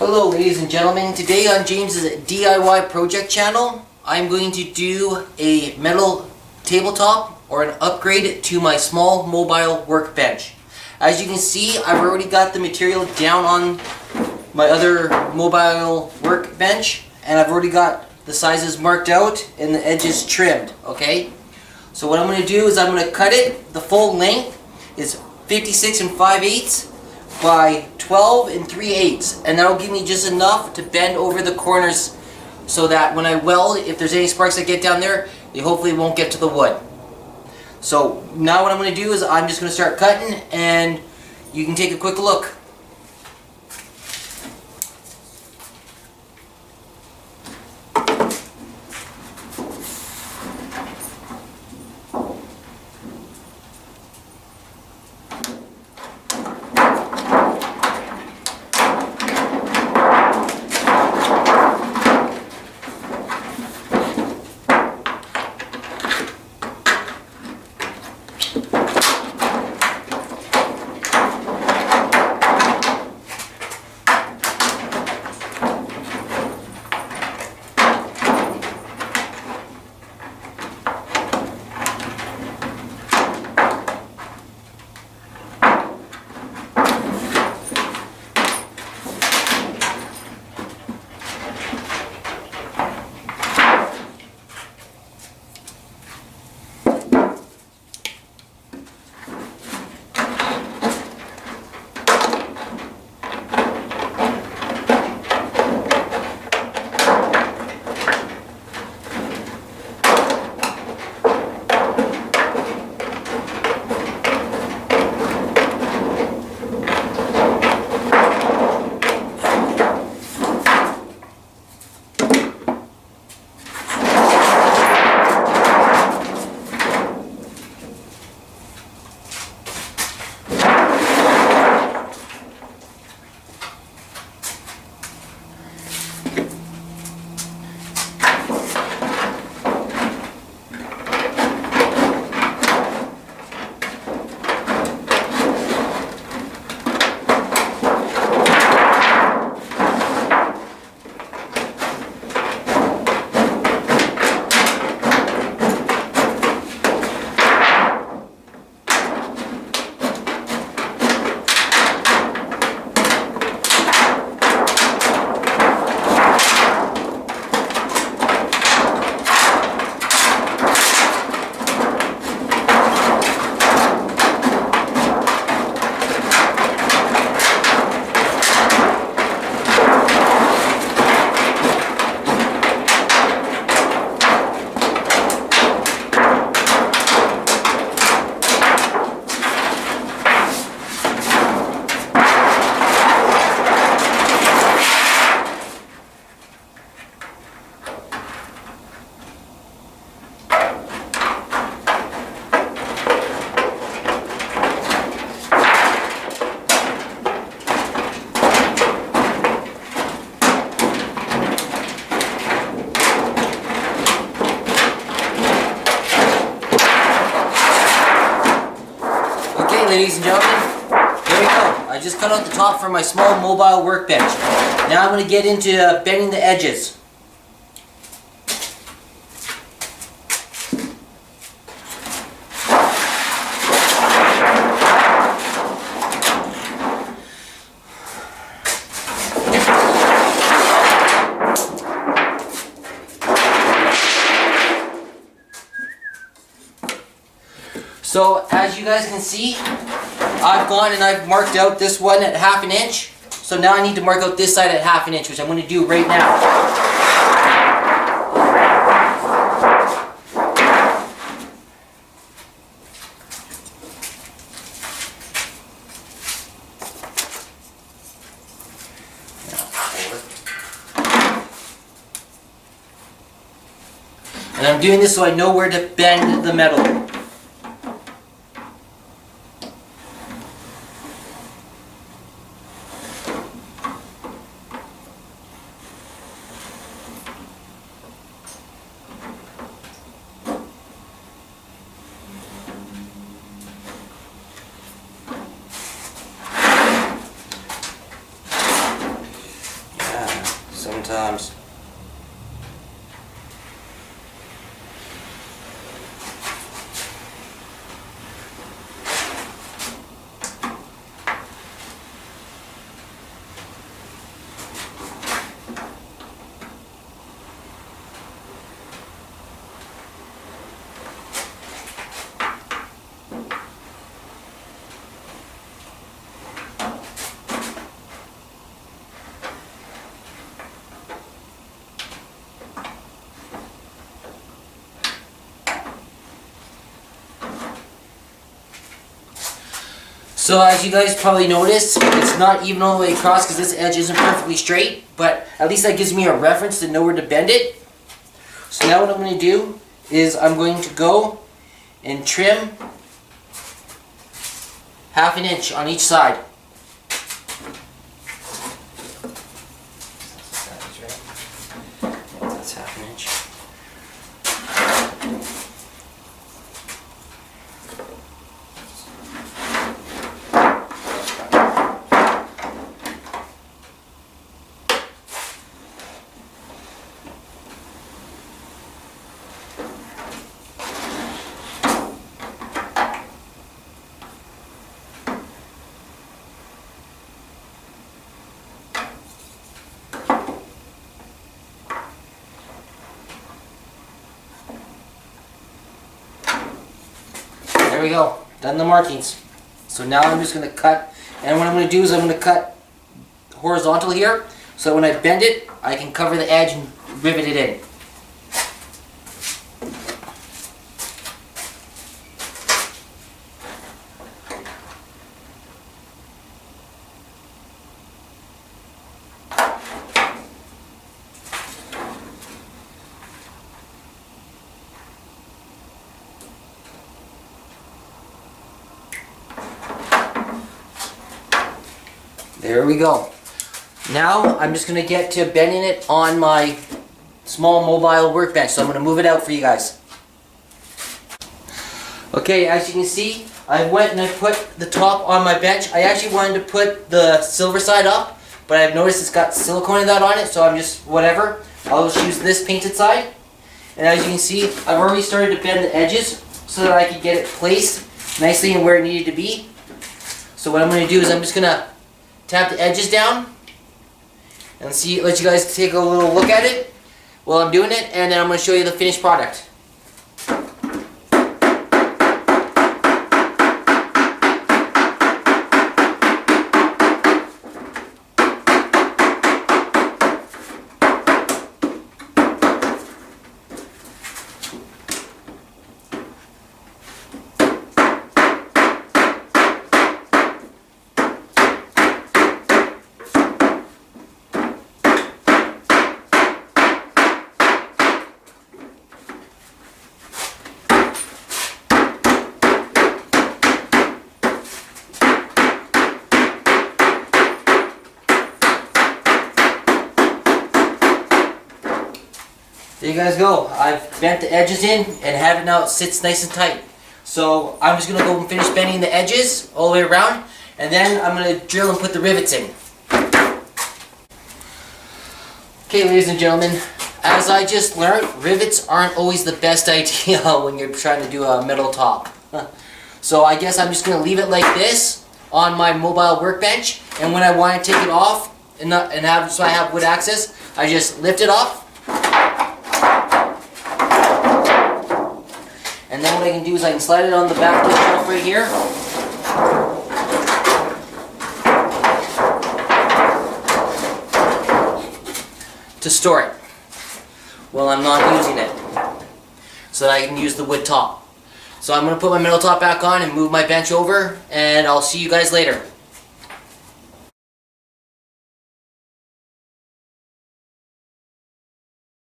Hello ladies and gentlemen, today on James's DIY project channel, I'm going to do a metal tabletop or an upgrade to my small mobile workbench. As you can see, I've already got the material down on my other mobile workbench and I've already got the sizes marked out and the edges trimmed, okay? So what I'm going to do is I'm going to cut it. The full length is 56 5/8 by 12 3/8, and that'll give me just enough to bend over the corners so that when I weld, if there's any sparks that get down there, they hopefully won't get to the wood. So now what I'm going to do is I'm just going to start cutting and you can take a quick look. Ladies and gentlemen, there we go. I just cut out the top for my small mobile workbench. Now I'm going to get into bending the edges. So as you guys can see, I've gone and I've marked out this one at 1/2 inch. So now I need to mark out this side at 1/2 inch, which I'm going to do right now. And I'm doing this so I know where to bend the metal. sometimes. So as you guys probably noticed, it's not even all the way across because this edge isn't perfectly straight, but at least that gives me a reference to know where to bend it. So now what I'm going to do is I'm going to go and trim 1/2 inch on each side. That's 1/2 inch. There we go, done the markings. So now I'm just going to cut, and what I'm going to do is I'm going to cut horizontal here, so when I bend it, I can cover the edge and rivet it in. There we go. Now I'm just going to get to bending it on my small mobile workbench. So I'm going to move it out for you guys. Okay, as you can see, I went and I put the top on my bench. I actually wanted to put the silver side up, but I've noticed it's got silicone and that on it, so I'm just whatever. I'll just use this painted side. And as you can see, I've already started to bend the edges so that I can get it placed nicely and where it needed to be. So what I'm going to do is I'm just going to tap the edges down and let you guys take a little look at it while I'm doing it, and then I'm going to show you the finished product. There you guys go. I've bent the edges in and have it now, it sits nice and tight. So I'm just going to go and finish bending the edges all the way around, and then I'm going to drill and put the rivets in. Okay, ladies and gentlemen, as I just learned, rivets aren't always the best idea when you're trying to do a metal top. So I guess I'm just going to leave it like this on my mobile workbench, and when I want to take it off so I have wood access, I just lift it up. And then what I can do is I can slide it on the back of the shelf right here. To store it while I'm not using it, so that I can use the wood top. So I'm going to put my metal top back on and move my bench over, and I'll see you guys later.